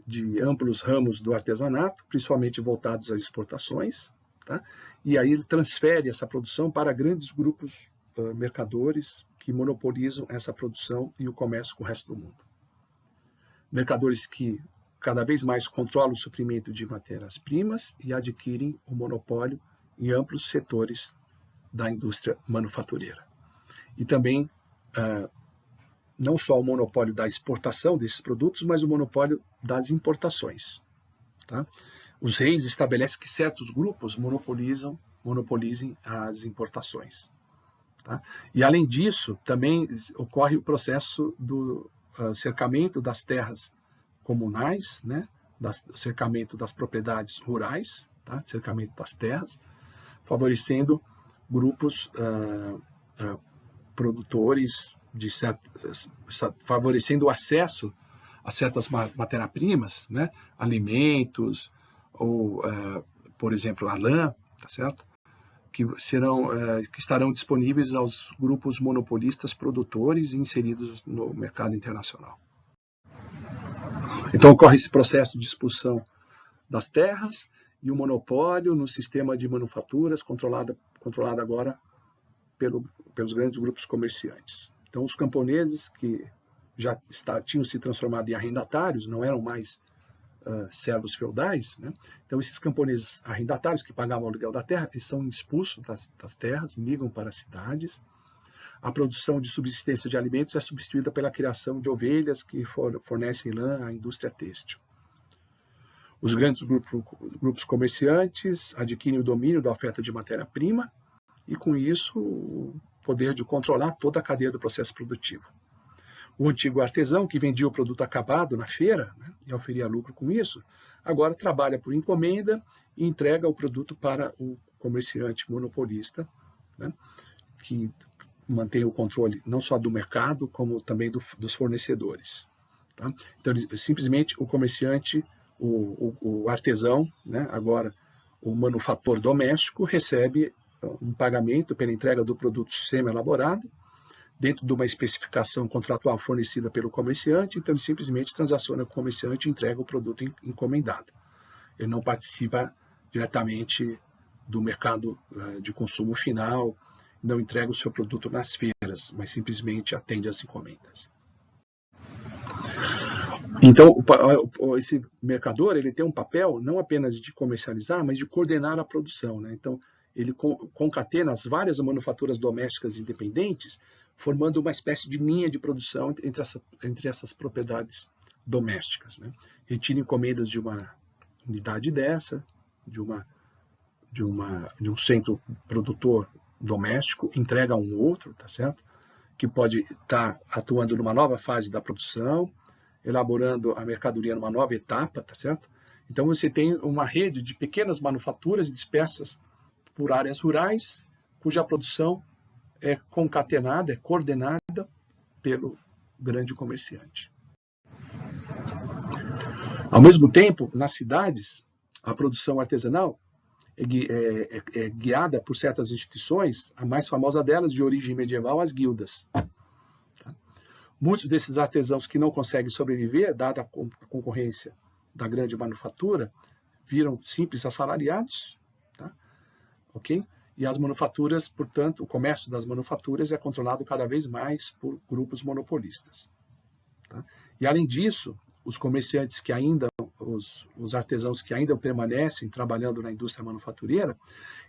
de amplos ramos do artesanato, principalmente voltados às exportações, tá? E aí ele transfere essa produção para grandes grupos mercadores que monopolizam essa produção e o comércio com o resto do mundo. Mercadores que cada vez mais controlam o suprimento de matérias-primas e adquirem o monopólio em amplos setores da indústria manufatureira. E também não só o monopólio da exportação desses produtos, mas o monopólio das importações. Tá? Os reis estabelecem que certos grupos monopolizem as importações. Tá? E, além disso, também ocorre o processo do cercamento das terras comunais, né? Cercamento das propriedades rurais, tá? Cercamento das terras, favorecendo grupos produtores, favorecendo o acesso a certas matérias-primas, né? Alimentos, ou, por exemplo, a lã, tá certo? Que estarão disponíveis aos grupos monopolistas produtores inseridos no mercado internacional. Então ocorre esse processo de expulsão das terras e o monopólio no sistema de manufaturas controlado agora pelos grandes grupos comerciantes. Então os camponeses que já tinham se transformado em arrendatários, não eram mais servos feudais, né? Então esses camponeses arrendatários que pagavam o aluguel da terra, eles são expulsos das terras, migram para as cidades. A produção de subsistência de alimentos é substituída pela criação de ovelhas que fornecem lã à indústria têxtil. Os grandes grupos comerciantes adquirem o domínio da oferta de matéria-prima e, com isso, o poder de controlar toda a cadeia do processo produtivo. O antigo artesão, que vendia o produto acabado na feira, né, e oferia lucro com isso, agora trabalha por encomenda e entrega o produto para o comerciante monopolista, né, que mantém o controle não só do mercado, como também dos fornecedores. Tá? Então, simplesmente o comerciante, o artesão, né, agora o manufator doméstico, recebe um pagamento pela entrega do produto semi-elaborado, dentro de uma especificação contratual fornecida pelo comerciante, então ele simplesmente transaciona com o comerciante e entrega o produto encomendado. Ele não participa diretamente do mercado de consumo final, não entrega o seu produto nas feiras, mas simplesmente atende às encomendas. Então, esse mercador ele tem um papel não apenas de comercializar, mas de coordenar a produção, né? Então, ele concatena as várias manufaturas domésticas independentes, formando uma espécie de linha de produção entre essas propriedades domésticas, né? Retira encomendas de uma unidade dessa, de um centro produtor doméstico, entrega a um outro, tá certo? Que pode estar atuando numa nova fase da produção, elaborando a mercadoria numa nova etapa, tá certo? Então você tem uma rede de pequenas manufaturas dispersas por áreas rurais, cuja produção é concatenada, é coordenada pelo grande comerciante. Ao mesmo tempo, nas cidades, a produção artesanal é guiada por certas instituições, a mais famosa delas, de origem medieval, as guildas. Muitos desses artesãos que não conseguem sobreviver, dada a concorrência da grande manufatura, viram simples assalariados, tá? Ok? E as manufaturas, portanto, o comércio das manufaturas é controlado cada vez mais por grupos monopolistas. Tá? E, além disso, os comerciantes que ainda, os artesãos que ainda permanecem trabalhando na indústria manufatureira,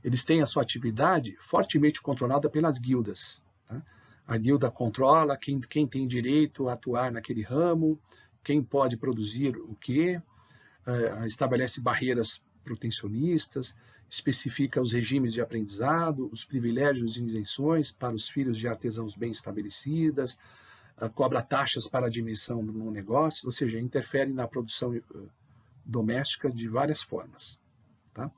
eles têm a sua atividade fortemente controlada pelas guildas. Tá? A guilda controla quem tem direito a atuar naquele ramo, quem pode produzir o quê, estabelece barreiras protecionistas, especifica os regimes de aprendizado, os privilégios e isenções para os filhos de artesãos bem estabelecidas, cobra taxas para admissão no negócio, ou seja, interfere na produção doméstica de várias formas. Tá?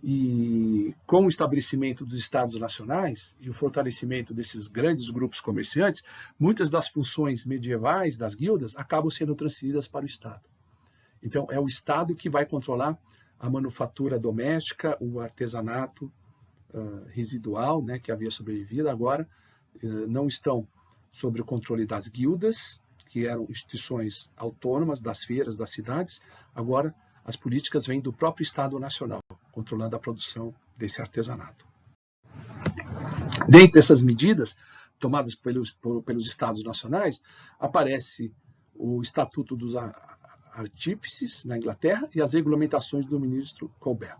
E com o estabelecimento dos estados nacionais e o fortalecimento desses grandes grupos comerciantes, muitas das funções medievais das guildas acabam sendo transferidas para o Estado. Então, é o Estado que vai controlar a manufatura doméstica, o artesanato residual, né, que havia sobrevivido, agora não estão sob o controle das guildas, que eram instituições autônomas das feiras, das cidades, agora as políticas vêm do próprio Estado Nacional, controlando a produção desse artesanato. Dentre essas medidas tomadas pelos Estados Nacionais, aparece o Estatuto dos Artífices, na Inglaterra, e as regulamentações do ministro Colbert.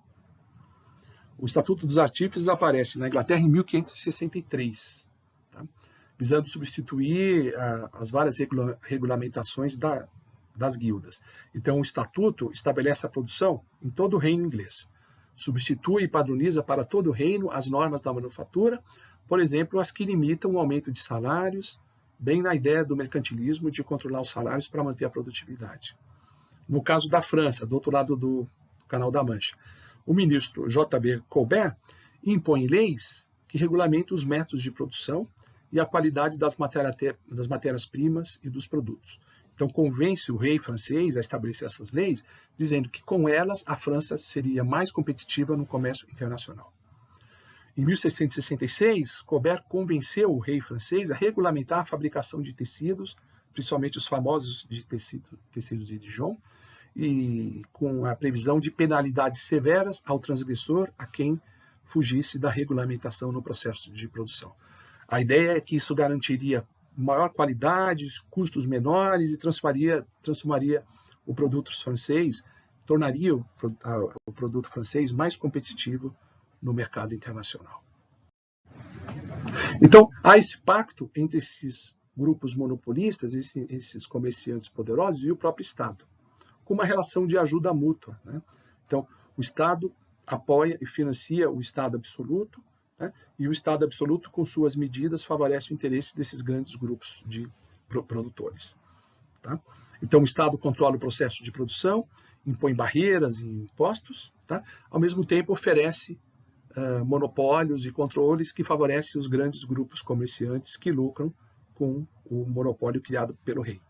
O Estatuto dos Artífices aparece na Inglaterra em 1563, tá? Visando substituir as várias regulamentações das guildas. Então, o Estatuto estabelece a produção em todo o reino inglês. Substitui e padroniza para todo o reino as normas da manufatura, por exemplo, as que limitam o aumento de salários, bem na ideia do mercantilismo de controlar os salários para manter a produtividade. No caso da França, do outro lado do Canal da Mancha, o ministro J.B. Colbert impõe leis que regulamentam os métodos de produção e a qualidade das matérias-primas e dos produtos. Então, convence o rei francês a estabelecer essas leis, dizendo que com elas a França seria mais competitiva no comércio internacional. Em 1666, Colbert convenceu o rei francês a regulamentar a fabricação de tecidos, principalmente os famosos tecidos de Dijon, e com a previsão de penalidades severas ao transgressor a quem fugisse da regulamentação no processo de produção. A ideia é que isso garantiria maior qualidade, custos menores e transformaria o produto francês, tornaria o produto francês mais competitivo no mercado internacional. Então, há esse pacto entre esses grupos monopolistas, esses comerciantes poderosos e o próprio Estado, com uma relação de ajuda mútua, né? Então, o Estado apoia e financia o Estado absoluto, né? E o Estado absoluto, com suas medidas, favorece o interesse desses grandes grupos de produtores. Tá? Então, o Estado controla o processo de produção, impõe barreiras e impostos, tá? Ao mesmo tempo oferece monopólios e controles que favorecem os grandes grupos comerciantes que lucram com o monopólio criado pelo rei.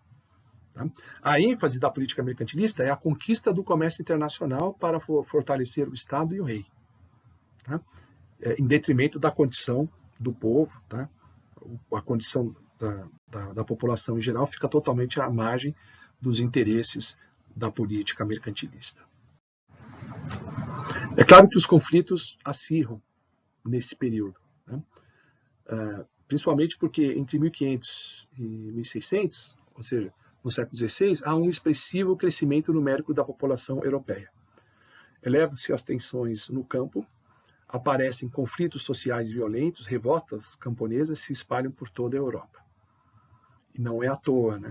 Tá? A ênfase da política mercantilista é a conquista do comércio internacional para fortalecer o Estado e o rei, tá? Em detrimento da condição do povo, tá? A condição da população em geral fica totalmente à margem dos interesses da política mercantilista. É claro que os conflitos acirram nesse período, né? Principalmente porque entre 1500 e 1600, ou seja, no século XVI, há um expressivo crescimento numérico da população europeia. Elevam-se as tensões no campo, aparecem conflitos sociais violentos, revoltas camponesas se espalham por toda a Europa. E não é à toa, né?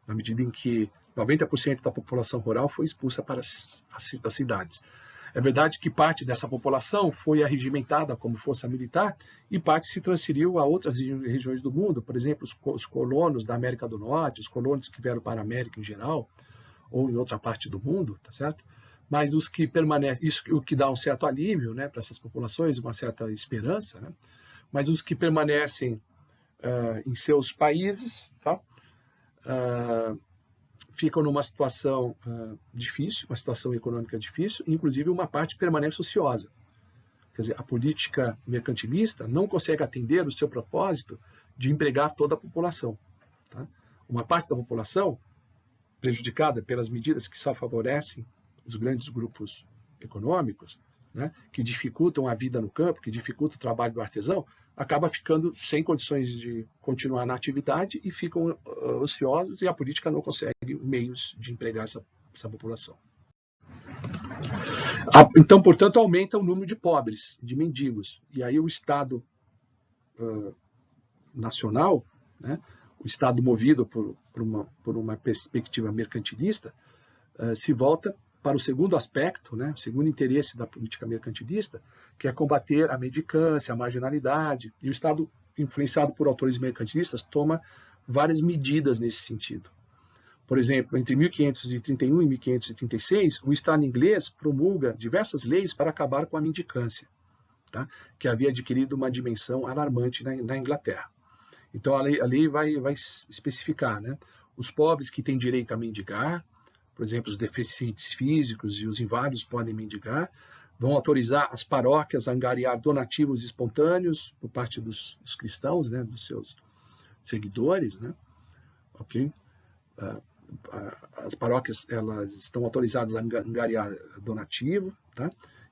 Na medida em que 90% da população rural foi expulsa para as cidades. É verdade que parte dessa população foi arregimentada como força militar e parte se transferiu a outras regiões do mundo, por exemplo, os colonos da América do Norte, os colonos que vieram para a América em geral, ou em outra parte do mundo, tá certo? Mas os que permanecem, isso o que dá um certo alívio, né, para essas populações, uma certa esperança, né? Mas os que permanecem em seus países, tá? Ficam numa situação difícil, uma situação econômica difícil, inclusive uma parte permanece ociosa. Quer dizer, a política mercantilista não consegue atender o seu propósito de empregar toda a população. Tá? Uma parte da população, prejudicada pelas medidas que só favorecem os grandes grupos econômicos, né, que dificultam a vida no campo, que dificultam o trabalho do artesão, acaba ficando sem condições de continuar na atividade e ficam ociosos e a política não consegue meios de empregar essa população. Então, portanto, aumenta o número de pobres, de mendigos. E aí o Estado nacional, né, o Estado movido por uma perspectiva mercantilista, se volta para o segundo aspecto, né, o segundo interesse da política mercantilista, que é combater a mendicância, a marginalidade. E o Estado, influenciado por autores mercantilistas, toma várias medidas nesse sentido. Por exemplo, entre 1531 e 1536, o Estado inglês promulga diversas leis para acabar com a mendicância, tá, que havia adquirido uma dimensão alarmante na Inglaterra. Então, a lei vai especificar, né, os pobres que têm direito a mendigar, por exemplo, os deficientes físicos e os inválidos podem mendigar, vão autorizar as paróquias a angariar donativos espontâneos por parte dos cristãos, né, dos seus seguidores, né, okay? as paróquias elas estão autorizadas a angariar donativo, tá?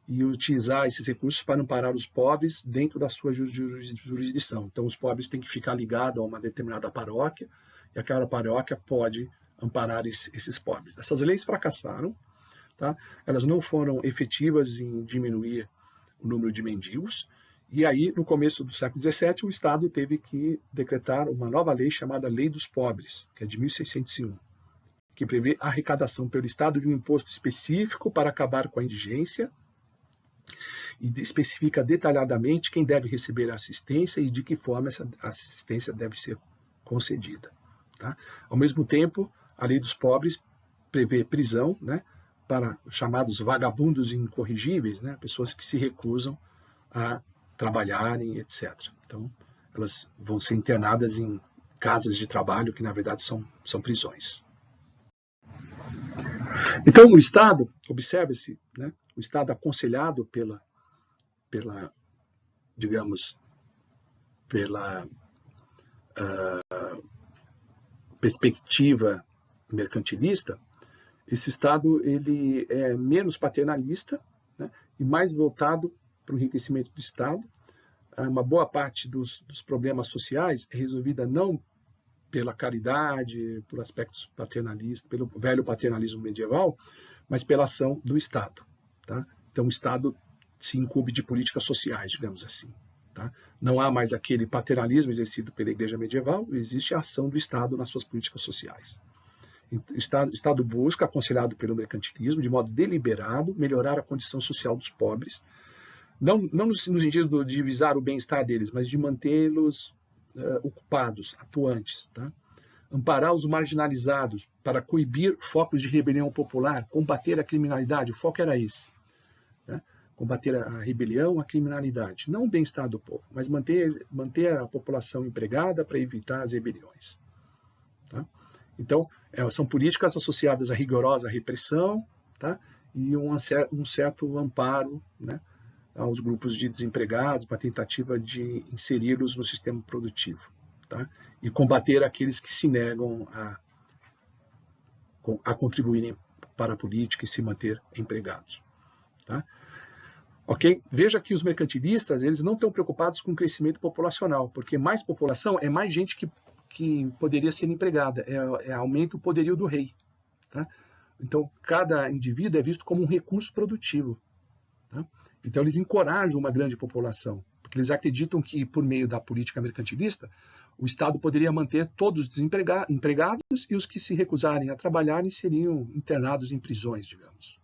E utilizar esses recursos para amparar os pobres dentro da sua jurisdição. Então, os pobres têm que ficar ligados a uma determinada paróquia e aquela paróquia pode amparar esses pobres. Essas leis fracassaram, tá? Elas não foram efetivas em diminuir o número de mendigos. E aí, no começo do século XVII, o Estado teve que decretar uma nova lei chamada Lei dos Pobres, que é de 1601, que prevê a arrecadação pelo Estado de um imposto específico para acabar com a indigência e especifica detalhadamente quem deve receber a assistência e de que forma essa assistência deve ser concedida. Tá? Ao mesmo tempo, a Lei dos Pobres prevê prisão, né, para os chamados vagabundos incorrigíveis, né, pessoas que se recusam a trabalharem, etc. Então, elas vão ser internadas em casas de trabalho, que na verdade são prisões. Então, o Estado, observe-se, né, o Estado aconselhado pela digamos, pela perspectiva mercantilista, esse Estado ele é menos paternalista, né, e mais voltado para o enriquecimento do Estado. Uma boa parte dos problemas sociais é resolvida não pela caridade, por aspectos paternalistas, pelo velho paternalismo medieval, mas pela ação do Estado. Tá? Então, o Estado se incumbe de políticas sociais, digamos assim. Tá? Não há mais aquele paternalismo exercido pela Igreja medieval, existe a ação do Estado nas suas políticas sociais. O Estado busca, aconselhado pelo mercantilismo, de modo deliberado, melhorar a condição social dos pobres, não no sentido de visar o bem-estar deles, mas de mantê-los ocupados, atuantes. Tá? Amparar os marginalizados para coibir focos de rebelião popular, combater a criminalidade, o foco era esse. Tá? Combater a rebelião, a criminalidade. Não o bem-estar do povo, mas manter a população empregada para evitar as rebeliões. Tá? Então, são políticas associadas à rigorosa repressão, tá? E um certo amparo, né, aos grupos de desempregados, para a tentativa de inseri-los no sistema produtivo. Tá? E combater aqueles que se negam a contribuírem para a política e se manter empregados. Tá? Okay? Veja que os mercantilistas eles não estão preocupados com o crescimento populacional, porque mais população é mais gente que poderia ser empregada, aumenta o poderio do rei. Tá? Então, cada indivíduo é visto como um recurso produtivo. Tá? Então, eles encorajam uma grande população, porque eles acreditam que, por meio da política mercantilista, o Estado poderia manter todos os empregados e os que se recusarem a trabalharem seriam internados em prisões, digamos.